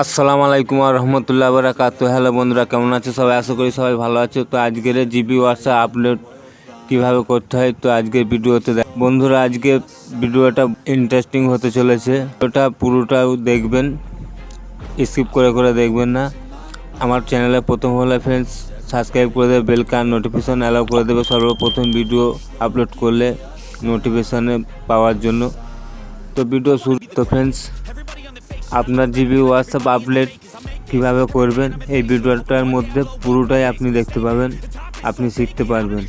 আসসালামু আলাইকুম ওয়া রাহমাতুল্লাহি ওয়া বারাকাতুহু। হ্যালো বন্ধুরা, কেমন আছো সবাই? আশা করি সবাই ভালো আছো। তো আজকের জিবি হোয়াটসঅ্যাপ আপলোড কীভাবে করতে হয় তো আজকের ভিডিওতে বন্ধুরা, আজকে ভিডিওটা ইন্টারেস্টিং হতে চলেছে। ওটা পুরোটাও দেখবেন, স্কিপ করে দেখবেন না। আমার চ্যানেলে প্রথম হলে ফ্রেন্ডস সাবস্ক্রাইব করে দেবে, বেলকান নোটিফিকেশন অ্যালাউ করে দেবে সর্বপ্রথম ভিডিও আপলোড করলে নোটিফিকেশানে পাওয়ার জন্য। তো ভিডিও শুরু। তো ফ্রেন্ডস, আপনার জিবি হোয়াটসঅ্যাপ আপডেট কীভাবে করবেন এই ভিডিওটার মধ্যে পুরোটাই আপনি দেখতে পাবেন, আপনি শিখতে পারবেন।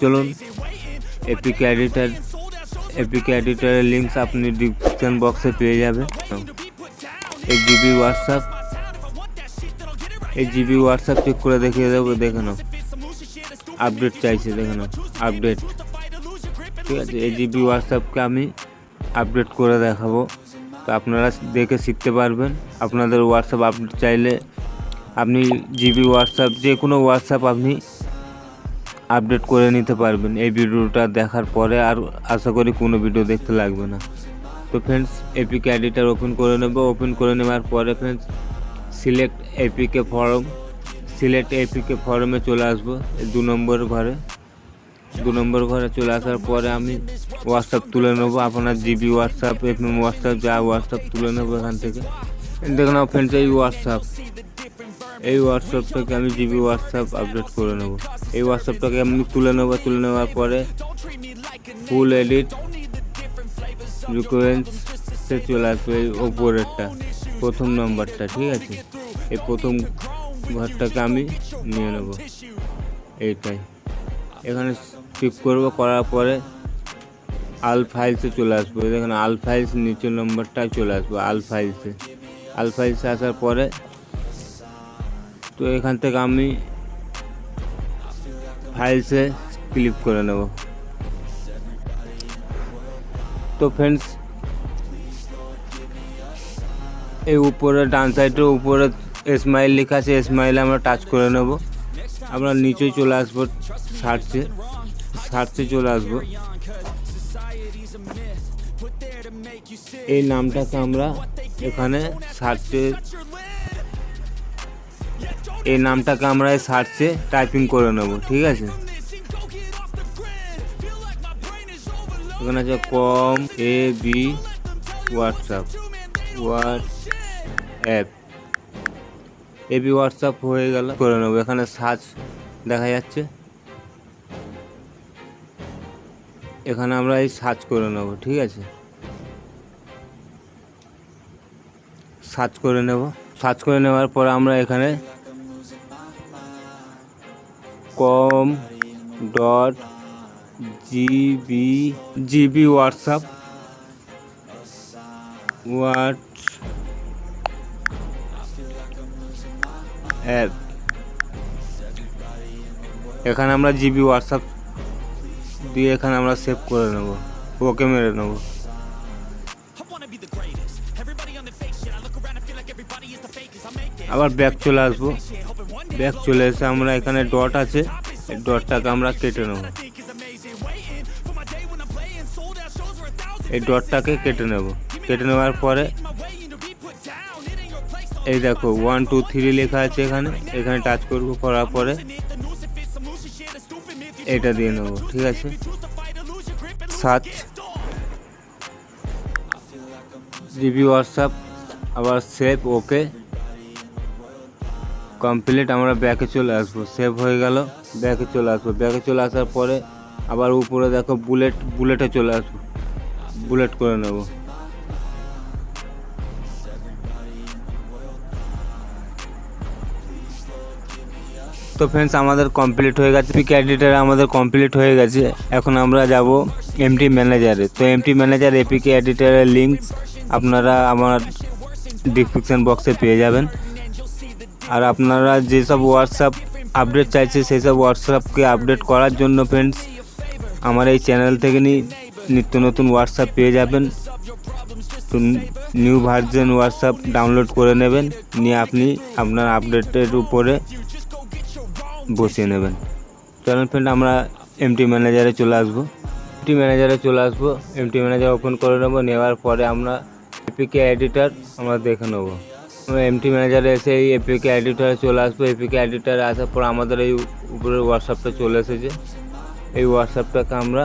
চলুন, এপিকে এডিটারের লিঙ্কস আপনি ডিসক্রিপশন বক্সে পেয়ে যাবেন। এই জিবি হোয়াটসঅ্যাপ চেক করে দেখিয়ে দেবো। দেখে নাও, আপডেট চাইছে, দেখে নাও আপডেট। ঠিক আছে, এই জিবি হোয়াটসঅ্যাপকে আমি আপডেট করে দেখাবো। তো আপনারা দেখে শিখতে পারবেন। আপনাদের হোয়াটসঅ্যাপ আপডেট চাইলে আপনি জিবি হোয়াটসঅ্যাপ যে কোনো হোয়াটসঅ্যাপ আপনি আপডেট করে নিতে পারবেন এই ভিডিওটা দেখার পরে। আর আশা করি কোনো ভিডিও দেখতে লাগবে না। তো ফ্রেন্ডস, এপিকে এডিটার ওপেন করে নেব। ওপেন করে নেওয়ার পরে ফ্রেন্ডস সিলেক্ট এপিকে ফরমে চলে আসবো। 2 নম্বর ঘরে চলে আসার পরে আমি হোয়াটসঅ্যাপ তুলে নেবো। আপনার জিবি হোয়াটসঅ্যাপ, এফএম হোয়াটসঅ্যাপ, যা হোয়াটসঅ্যাপ তুলে নেবো এখান থেকে। দেখে নাও ফ্রেন্ডস, এই হোয়াটসঅ্যাপটাকে আমি জিবি হোয়াটসঅ্যাপ আপডেট করে নেব। এই হোয়াটসঅ্যাপটাকে আমি তুলে নেওয়ার পরে ফুল এডিট রিকোয়েন্সে চলে আসবে। এই ওপরেরটা প্রথম নম্বরটা, ঠিক আছে, এই প্রথম ঘরটাকে আমি নিয়ে নেব। এইটাই এখানে ক্লিক করবো। করার পরে আল ফাইলসে চলে আসবো। দেখেন আল ফাইলস নিচের নম্বরটায় চলে আসবো। আল ফাইলসে আসার পরে তো এখান থেকে আমি ফাইলসে ক্লিক করে নেব। তো ফ্রেন্ডস, এই উপরে ডান সাইডের উপরে স্মাইল লেখা আছে, স্মাইলে আমরা টাচ করে নেব। আমরা নিচেই চলে আসবো, সার্চে চলে আসবো। এই নামটাকে আমরা এখানে সার্চে টাইপিং করে নেব। ঠিক আছে, এখানে আছে কম এবি হোয়াটসঅ্যাপ এবি হোয়াটসঅ্যাপ হয়ে গেল, করে নেব। এখানে সার্চ দেখা যাচ্ছে, এখানে আমরা এই সার্চ করে নেব। ঠিক আছে, সার্চ করে নেওয়ার পর আমরা এখানে কম ডট জিবি হোয়াটসঅ্যাপ এখানে আমরা জিবি হোয়াটসঅ্যাপ দিয়ে এখানে আমরা সেভ করে নেব, ওকে মেরে নেব। আবার ব্যাক চলে আসবো। ব্যাক চলে এসে আমরা এখানে ডট আছে, এই ডটটাকে আমরা কেটে নেব। এই ডটটাকে কেটে নেওয়ার পরে এই দেখো 1 2 3 লেখা আছে, এখানে টাচ করব। করার পরে এটা দিয়ে নেব। ঠিক আছে, সার্চ জিবি হোয়াটসঅ্যাপ, আবার সেভ, ওকে কমপ্লিট। আমরা ব্যাকে চলে আসবো। সেভ হয়ে গেল, ব্যাকে চলে আসার পরে আবার উপরে দেখো বুলেটে চলে আসবো, বুলেট করে নেব। তো ফ্রেন্ডস, আমাদের কমপ্লিট হয়ে গেছে, এপিকে এডিটার আমাদের কমপ্লিট হয়ে গেছে। এখন আমরা যাব এমটি ম্যানেজারে। তো এমটি ম্যানেজার এপিকে এডিটারের লিঙ্ক আপনারা আমার ডিসক্রিপশন বক্সে পেয়ে যাবেন। আর আপনারা যেসব হোয়াটসঅ্যাপ আপডেট চাইছে সেই সব হোয়াটসঅ্যাপকে আপডেট করার জন্য ফ্রেন্ডস আমার এই চ্যানেল থেকে নিত্য নতুন হোয়াটসঅ্যাপ পেয়ে যাবেন। তো নিউ ভার্সন হোয়াটসঅ্যাপ ডাউনলোড করে নেবেন, নিয়ে আপনি আপনার আপডেটের উপরে বসিয়ে নেবেন। চলুন ফ্রেন্ড, আমরা এমটি ম্যানেজারে চলে আসবো। এমটি ম্যানেজারে চলে আসবো, এমটি ম্যানেজার ওপেন করে নেবো। নেওয়ার পরে আমরা এপিকে এডিটর আমরা দেখে নেবো। এমটি ম্যানেজারে এসে এই এপিকে এডিটরে চলে আসবো। এপিকে এডিটরে আসার পর আমাদের এই উপরের হোয়াটসঅ্যাপটা চলে এসেছে। এই হোয়াটসঅ্যাপটাকে আমরা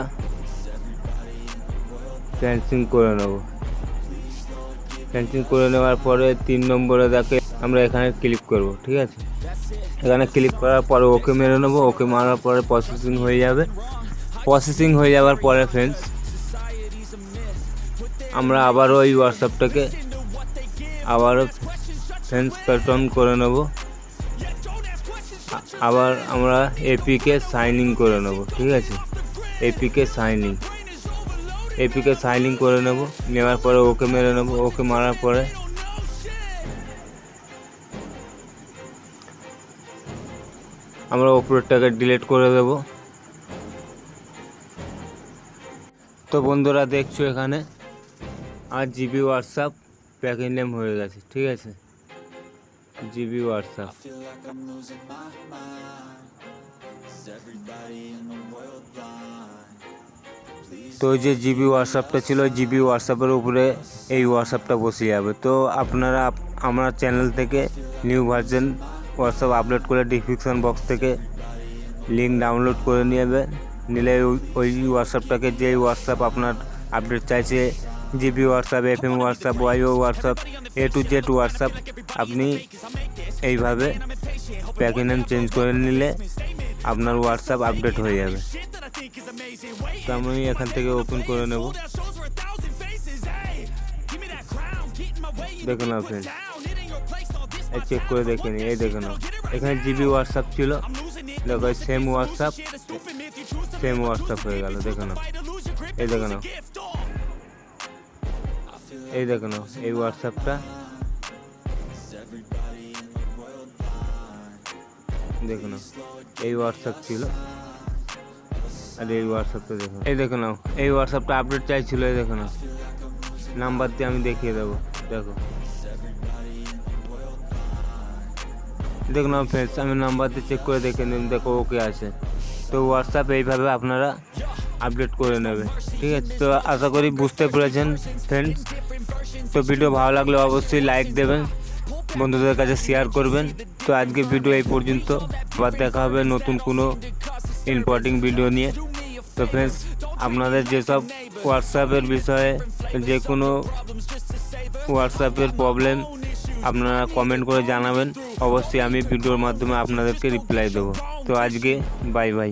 ক্যান্সেল করে নেব। ক্যান্সেল করে নেওয়ার পরে 3 নম্বরে দেখে আমরা এখানে ক্লিক করব। ঠিক আছে, এখানে ক্লিক করার পরে ওকে মেরে নেবো। ওকে মারার পরে প্রসেসিং হয়ে যাবে। প্রসেসিং হয়ে যাওয়ার পরে ফ্রেন্ডস আমরা আবারও ওই হোয়াটসঅ্যাপটাকে আবারও ফ্রেন্ডস প্যাটার্ন করে নেব। আবার আমরা এপিকে সাইন ইন করে নেব। ঠিক আছে, এপিকে সাইন ইন করে নেব। নেওয়ার পরে ওকে মেরে নেব। ওকে মারার পরে আমরা উপরেরটাকে ডিলিট করে দেব। তো বন্ধুরা দেখছো এখানে আর জিবি হোয়াটসঅ্যাপ প্যাকেজ নেম হয়ে গেছে। ঠিক আছে, জিবি হোয়াটসঅ্যাপ। তো ওই যে জিবি হোয়াটসঅ্যাপটা ছিল, জিবি হোয়াটসঅ্যাপের উপরে এই হোয়াটসঅ্যাপটা বসে যাবে। তো আপনারা আমার চ্যানেল থেকে নিউ ভার্সন হোয়াটসঅ্যাপ আপলোড করে ডিসক্রিপশন বক্স থেকে লিঙ্ক ডাউনলোড করে নিলে ওই হোয়াটসঅ্যাপটাকে, যে হোয়াটসঅ্যাপ আপনার আপডেট চাইছে, GB WhatsApp, FM WhatsApp, YO WhatsApp, A to Z WhatsApp, আপনি এইভাবে প্যাকেজ নেম চেঞ্জ করে নিলে আপনার হোয়াটসঅ্যাপ আপডেট হয়ে যাবে। তো আমি এখান থেকে ওপেন করে নেব। দেখে নাও ফ্রেন্ড, চেক করে দেখে নিই। এই দেখে নাও, এখানে জিবি হোয়াটসঅ্যাপ ছিল, দেখো সেম হোয়াটসঅ্যাপ হয়ে গেল। দেখে নাও, এই দেখে নাও, এই দেখে নাও, এই হোয়াটসঅ্যাপটা দেখে নাও, এই হোয়াটসঅ্যাপ ছিল আর এই হোয়াটসঅ্যাপটা দেখো। এই দেখে নাও, এই হোয়াটসঅ্যাপটা আপডেট চাইছিল। এই দেখে নাও, নাম্বার দিয়ে আমি দেখিয়ে দেবো। দেখো, দেখো নাও ফ্রেন্ডস, আমি নাম্বার দিয়ে চেক করে দেখে নিন। দেখো ওকে আছে। তো হোয়াটসঅ্যাপ এইভাবে আপনারা আপডেট করে নেবে। ঠিক আছে, তো আশা করি বুঝতে পেরেছেন ফ্রেন্ডস। তো ভিডিও ভালো লাগলে অবশ্যই লাইক দেবেন, বন্ধুদের কাছে শেয়ার করবেন। তো আজকে ভিডিও এই পর্যন্ত, আবার দেখা হবে নতুন কোনো ইম্পর্টেন্ট ভিডিও নিয়ে। তো ফ্রেন্ডস, আপনাদের যেসব হোয়াটসঅ্যাপের বিষয়ে, যে কোনো হোয়াটসঅ্যাপের প্রবলেম আপনারা কমেন্ট করে জানাবেন। অবশ্যই আমি ভিডিওর মাধ্যমে আপনাদেরকে রিপ্লাই দেবো। তো আজকে বাই বাই।